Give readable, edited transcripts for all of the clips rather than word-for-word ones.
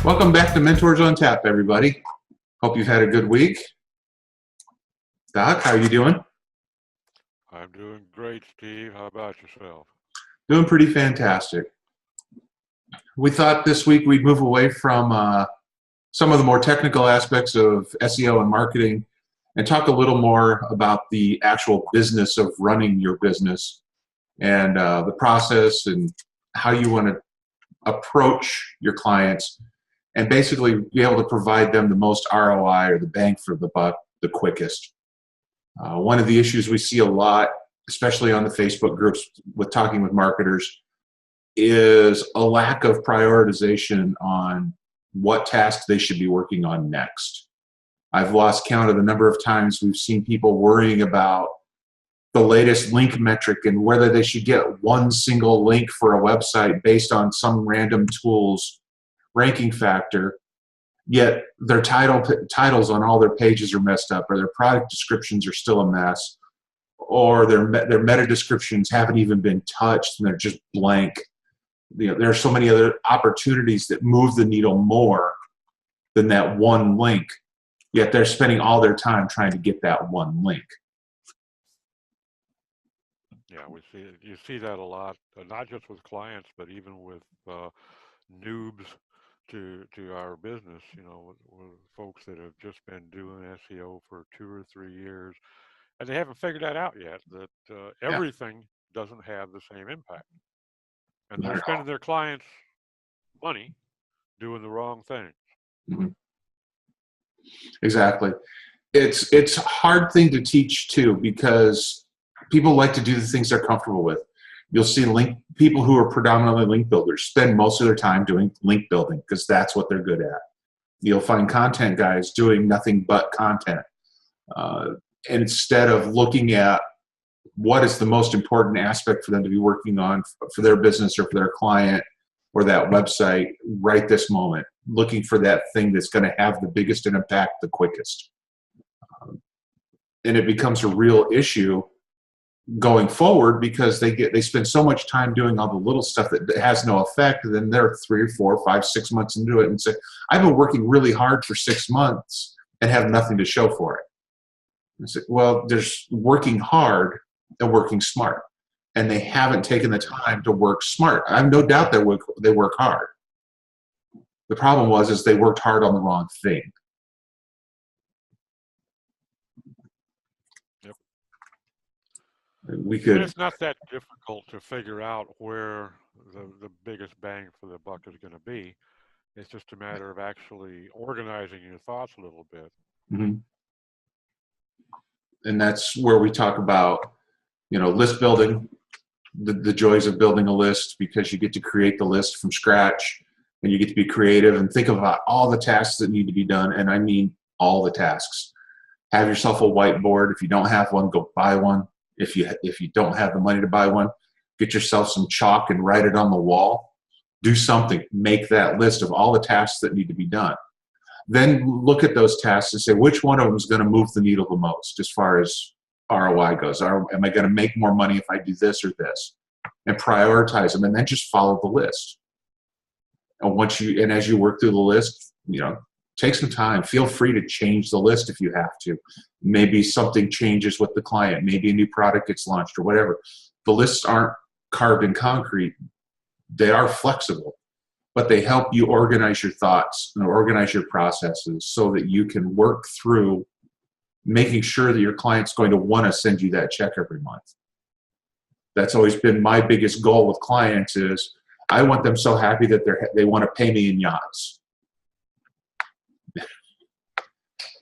Welcome back to Mentors on Tap, everybody. Hope you've had a good week. Doc, how are you doing? I'm doing great, Steve. How about yourself? Doing pretty fantastic. We thought this week we'd move away from some of the more technical aspects of SEO and marketing and talk a little more about the actual business of running your business and the process and how you want to approach your clients and basically be able to provide them the most ROI or the bang for the buck the quickest. One of the issues we see a lot, especially on the Facebook groups with talking with marketers, is a lack of prioritization on what tasks they should be working on next. I've lost count of the number of times we've seen people worrying about the latest link metric and whether they should get one single link for a website based on some random tool's ranking factor, yet their titles on all their pages are messed up, or their product descriptions are still a mess, or their meta descriptions haven't even been touched and they're just blank. There are so many other opportunities that move the needle more than that one link, yet they're spending all their time trying to get that one link. Yeah, you see that a lot, not just with clients, but even with noobs to our business. With folks that have just been doing SEO for 2 or 3 years, and they haven't figured that out yet. That everything doesn't have the same impact, and they're spending their clients' money doing the wrong thing. Mm-hmm. Exactly. It's a hard thing to teach too, because people like to do the things they're comfortable with. You'll see people who are predominantly link builders spend most of their time doing link building because that's what they're good at. You'll find content guys doing nothing but content. And instead of looking at what is the most important aspect for them to be working on for their business or for their client or that website right this moment, looking for that thing that's going to have the biggest impact the quickest. And it becomes a real issue going forward because they spend so much time doing all the little stuff that has no effect, and then they're 3, 4, 5, 6 months into it and say, I've been working really hard for 6 months and have nothing to show for it. I say, well, there's working hard and working smart, and they haven't taken the time to work smart. I have no doubt they work hard. The problem is they worked hard on the wrong thing. It's not that difficult to figure out where the biggest bang for the buck is going to be. It's just a matter of actually organizing your thoughts a little bit. Mm-hmm. And that's where we talk about, list building, the joys of building a list, because you get to create the list from scratch and you get to be creative and think about all the tasks that need to be done. And I mean all the tasks. Have yourself a whiteboard. If you don't have one, go buy one. If you don't have the money to buy one, get yourself some chalk and write it on the wall. Do something. Make that list of all the tasks that need to be done. Then look at those tasks and say, which one of them is going to move the needle the most as far as ROI goes? Am I going to make more money if I do this or this? And prioritize them, and then just follow the list. And as you work through the list, take some time. Feel free to change the list if you have to. Maybe something changes with the client. Maybe a new product gets launched or whatever. The lists aren't carved in concrete. They are flexible, but they help you organize your thoughts and organize your processes so that you can work through making sure that your client's going to want to send you that check every month. That's always been my biggest goal with clients is I want them so happy that they want to pay me in yachts.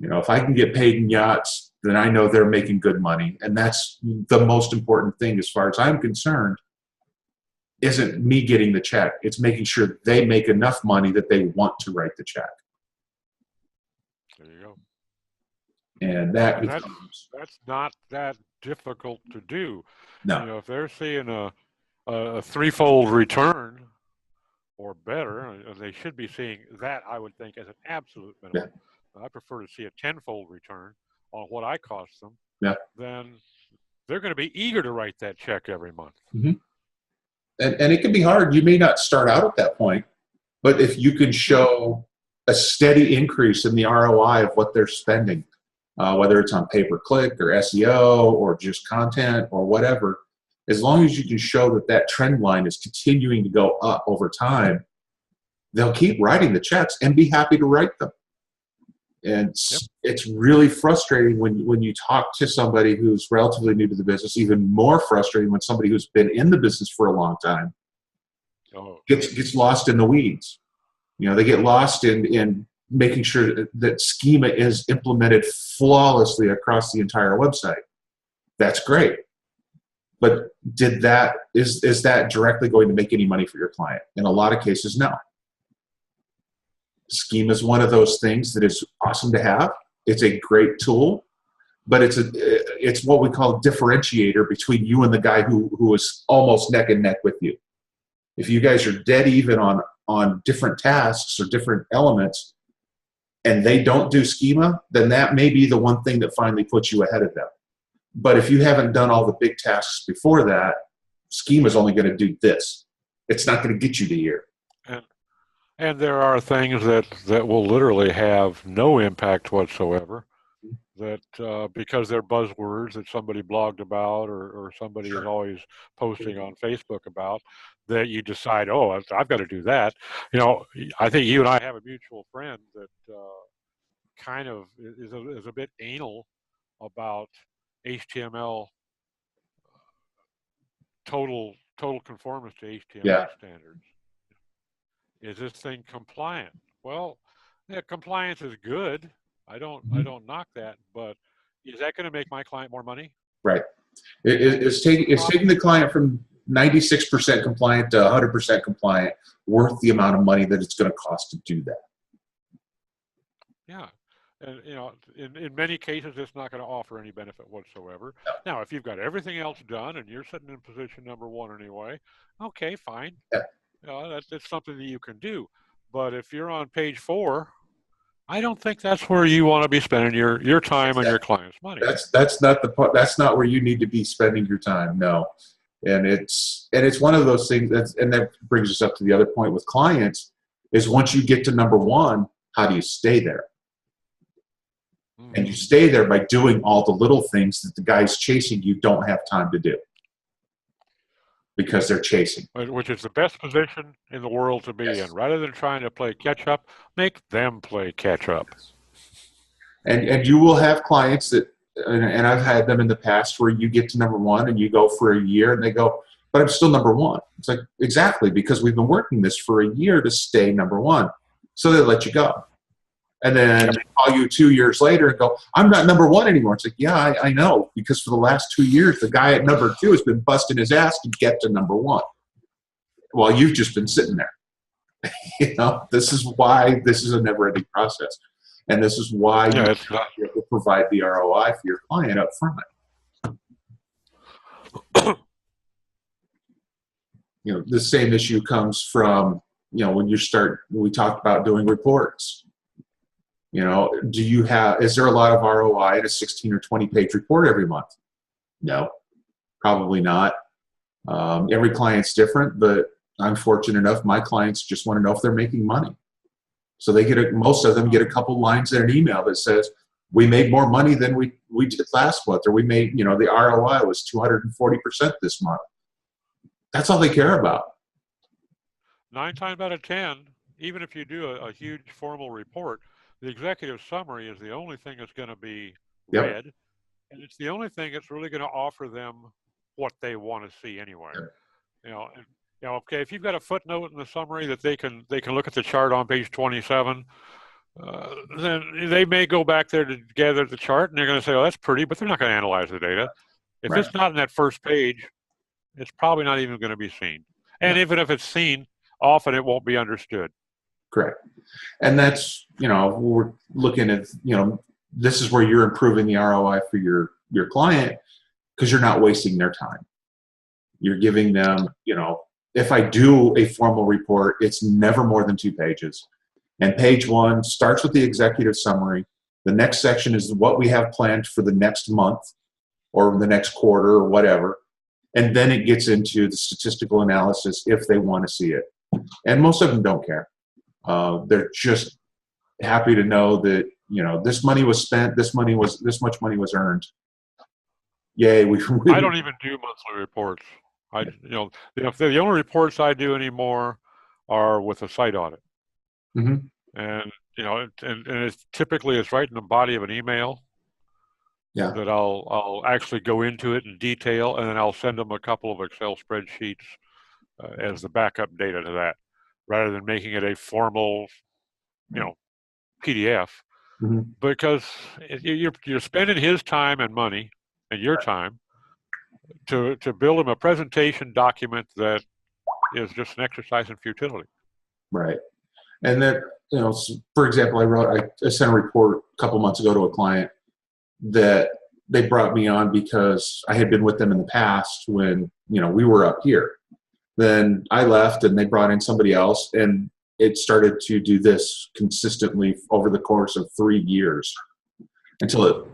If I can get paid in yachts, then I know they're making good money. And that's the most important thing as far as I'm concerned, isn't me getting the check. It's making sure they make enough money that they want to write the check. There you go. And that's not that difficult to do. No. If they're seeing a threefold return or better, they should be seeing that, I would think, as an absolute minimum. Yeah. I prefer to see a tenfold return on what I cost them. Yeah. Then they're going to be eager to write that check every month. Mm-hmm. And it can be hard. You may not start out at that point, but if you can show a steady increase in the ROI of what they're spending, whether it's on pay-per-click or SEO or just content or whatever. As long as you can show that that trend line is continuing to go up over time, they'll keep writing the checks and be happy to write them. And it's really frustrating when you talk to somebody who's relatively new to the business, even more frustrating when somebody who's been in the business for a long time gets lost in the weeds. They get lost in making sure that schema is implemented flawlessly across the entire website. That's great. But is that directly going to make any money for your client? In a lot of cases, no. Schema is one of those things that is awesome to have. It's a great tool, but it's what we call a differentiator between you and the guy who is almost neck and neck with you. If you guys are dead even on different tasks or different elements, and they don't do schema, then that may be the one thing that finally puts you ahead of them. But if you haven't done all the big tasks before that, schema is only going to do this. It's not going to get you to here. And there are things that will literally have no impact whatsoever, that because they're buzzwords that somebody blogged about or somebody is always posting on Facebook about, that you decide, oh, I've got to do that. I think you and I have a mutual friend that kind of is a bit anal about HTML, total conformance to HTML standards. Is this thing compliant? Well, compliance is good. I don't knock that, but is that going to make my client more money? Right. It's taking the client from 96% compliant to 100% compliant worth the amount of money that it's going to cost to do that. Yeah. And, in many cases, it's not going to offer any benefit whatsoever. No. Now, if you've got everything else done and you're sitting in position number one anyway, okay, fine. Yeah. That's something that you can do. But if you're on page 4, I don't think that's where you want to be spending your time and your client's money. That's not where you need to be spending your time. No. And it's one of those things that brings us up to the other point with clients is once you get to number 1, how do you stay there? Mm-hmm. And you stay there by doing all the little things that the guys chasing you don't have time to do. Because they're chasing. Which is the best position in the world to be in. Rather than trying to play catch up, make them play catch up. And you will have clients that, and I've had them in the past where you get to number 1 and you go for a year and they go, but I'm still number 1. It's like, exactly, because we've been working this for a year to stay number 1. So they let you go. And then they call you 2 years later and go, I'm not number 1 anymore. It's like, yeah, I know, because for the last 2 years, the guy at number 2 has been busting his ass to get to number 1. Well, you've just been sitting there. This is why this is a never-ending process. And this is why you have to provide the ROI for your client up front. The same issue comes from, when we talked about doing reports. Is there a lot of ROI in a 16 or 20 page report every month? No, probably not. Every client's different, but I'm fortunate enough, my clients just want to know if they're making money. So most of them get a couple lines in an email that says, we made more money than we did last month, or we made, the ROI was 240% this month. That's all they care about. 9 times out of 10, even if you do a huge formal report, the executive summary is the only thing that's going to be read, and it's the only thing that's really going to offer them what they want to see anyway. Okay, if you've got a footnote in the summary that they can look at the chart on page 27, then they may go back there to gather the chart, and they're going to say, "Oh, that's pretty," but they're not going to analyze the data. If it's not in that first page, it's probably not even going to be seen. And even if it's seen, often it won't be understood. Correct. And that's, we're looking at, this is where you're improving the ROI for your client because you're not wasting their time. You're giving them, if I do a formal report, it's never more than 2 pages. And page 1 starts with the executive summary. The next section is what we have planned for the next month or the next quarter or whatever. And then it gets into the statistical analysis if they want to see it. And most of them don't care. They're just happy to know that, this money was spent, this much money was earned. Yay. I don't even do monthly reports. The only reports I do anymore are with a site audit. Mm-hmm. And, and it's typically right in the body of an email. Yeah. That I'll actually go into it in detail, and then I'll send them a couple of Excel spreadsheets as the backup data to that, rather than making it a formal, PDF. Mm-hmm. Because you're spending his time and money and your time to build him a presentation document that is just an exercise in futility. Right. And that, for example, I sent a report a couple months ago to a client that they brought me on because I had been with them in the past when, we were up here. Then I left and they brought in somebody else, and it started to do this consistently over the course of 3 years until it,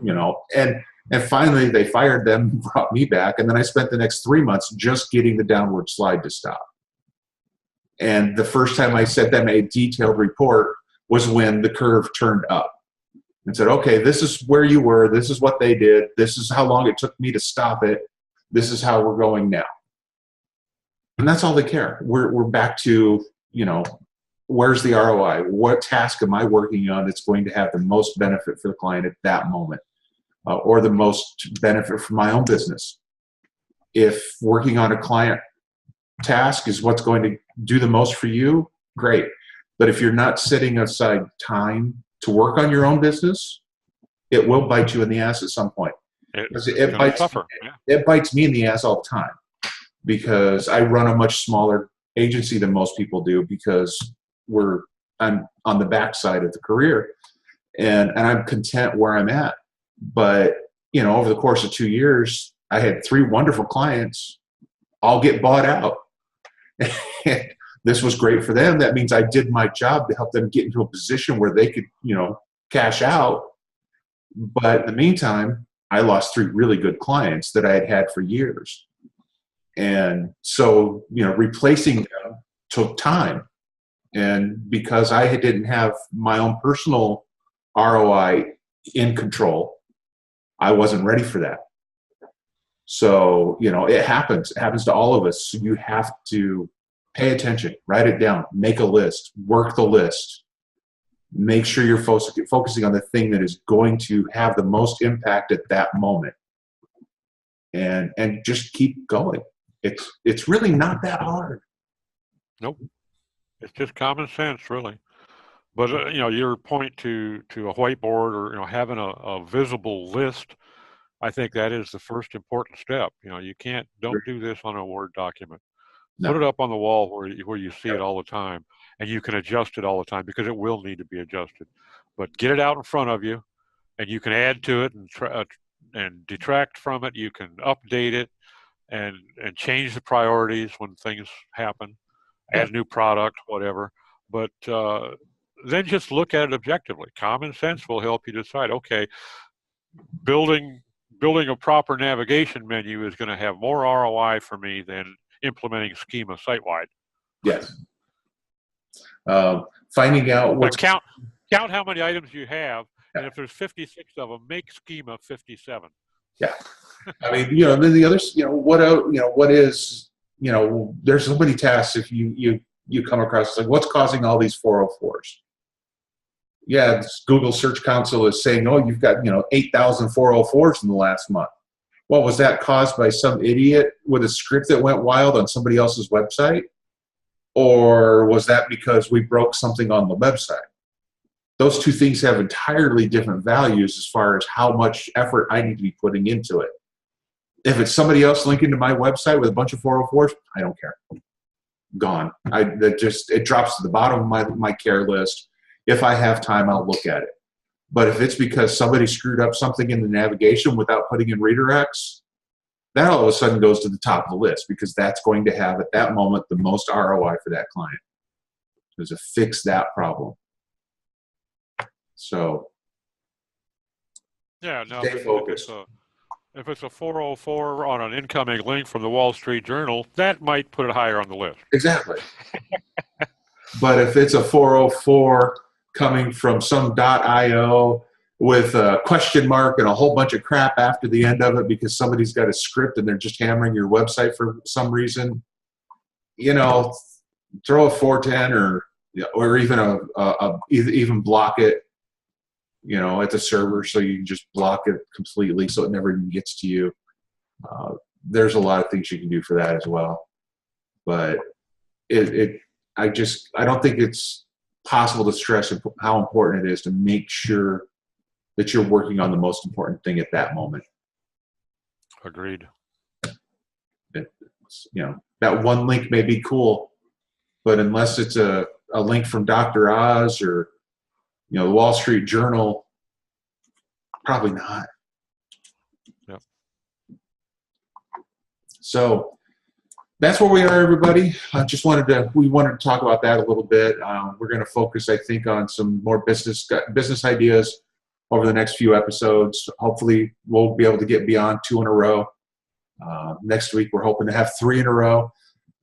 and finally they fired them and brought me back. And then I spent the next 3 months just getting the downward slide to stop. And the first time I sent them a detailed report was when the curve turned up and said, okay, this is where you were. This is what they did. This is how long it took me to stop it. This is how we're going now. And that's all they care. We're back to, where's the ROI? What task am I working on that's going to have the most benefit for the client at that moment, or the most benefit for my own business? If working on a client task is what's going to do the most for you, great. But if you're not setting aside time to work on your own business, it will bite you in the ass at some point. It bites me in the ass all the time, because I run a much smaller agency than most people do, because I'm on the backside of the career, and I'm content where I'm at. But, over the course of 2 years, I had 3 wonderful clients all get bought out. This was great for them. That means I did my job to help them get into a position where they could, cash out. But in the meantime, I lost 3 really good clients that I had had for years. And so, replacing them took time. And because I didn't have my own personal ROI in control, I wasn't ready for that. So, it happens. It happens to all of us. So you have to pay attention, write it down, make a list, work the list, make sure you're focusing on the thing that is going to have the most impact at that moment, and just keep going. It's really not that hard. Nope. It's just common sense, really. But, your point to a whiteboard, or, having a visible list, I think that is the first important step. Don't do this on a Word document. No. Put it up on the wall where you see it all the time, and you can adjust it all the time, because it will need to be adjusted. But get it out in front of you, and you can add to it and detract from it. You can update it and change the priorities when things happen, add new product, whatever. But then just look at it objectively. Common sense will help you decide, okay, building a proper navigation menu is going to have more ROI for me than implementing schema site-wide. Yes. Finding out what count how many items you have, and if there's 56 of them, make schema 57. Yeah. I mean, then the others, what is, there's so many tasks. If you come across, like, what's causing all these 404s? Yeah, Google Search Console is saying, oh, you've got 8,000 404s in the last month. Well, was that caused by some idiot with a script that went wild on somebody else's website? Or was that because we broke something on the website? Those two things have entirely different values as far as how much effort I need to be putting into it. If it's somebody else linking to my website with a bunch of 404s, I don't care. Gone. It drops to the bottom of my care list. If I have time, I'll look at it. But if it's because somebody screwed up something in the navigation without putting in redirects, that all of a sudden goes to the top of the list, because that's going to have at that moment the most ROI for that client, is to fix that problem. So yeah, now stay focused. If it's a 404 on an incoming link from the Wall Street Journal, that might put it higher on the list. Exactly. But if it's a 404 coming from some .io with a question mark and a whole bunch of crap after the end of it because somebody's got a script and they're just hammering your website for some reason, you know, throw a 410 or even even block it, you know, at the server so you can just block it completely so it never even gets to you. There's a lot of things you can do for that as well. But I don't think it's possible to stress how important it is to make sure that you're working on the most important thing at that moment. Agreed. You know, that one link may be cool, but unless it's a link from Dr. Oz or, you know, the Wall Street Journal, probably not. Yep. So that's where we are, everybody. We wanted to talk about that a little bit. We're going to focus, I think, on some more business ideas over the next few episodes. Hopefully, we'll be able to get beyond 2 in a row. Next week, we're hoping to have 3 in a row.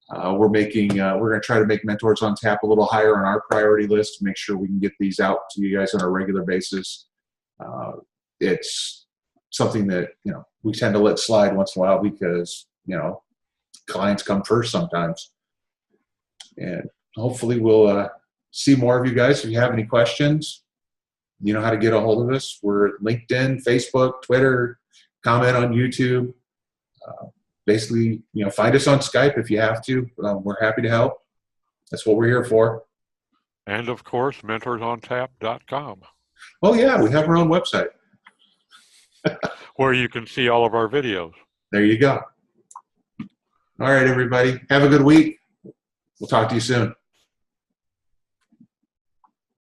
We're going to try to make Mentors on Tap a little higher on our priority list to make sure we can get these out to you guys on a regular basis. It's something that, you know, we tend to let slide once in a while because, you know, clients come first sometimes. And hopefully we'll see more of you guys. If you have any questions, you know how to get a hold of us. We're at LinkedIn, Facebook, Twitter, comment on YouTube. Basically, you know, find us on Skype if you have to. We're happy to help. That's what we're here for. And of course, mentorsontap.com. Oh yeah, we have our own website. Where you can see all of our videos. There you go. All right, everybody. Have a good week. We'll talk to you soon.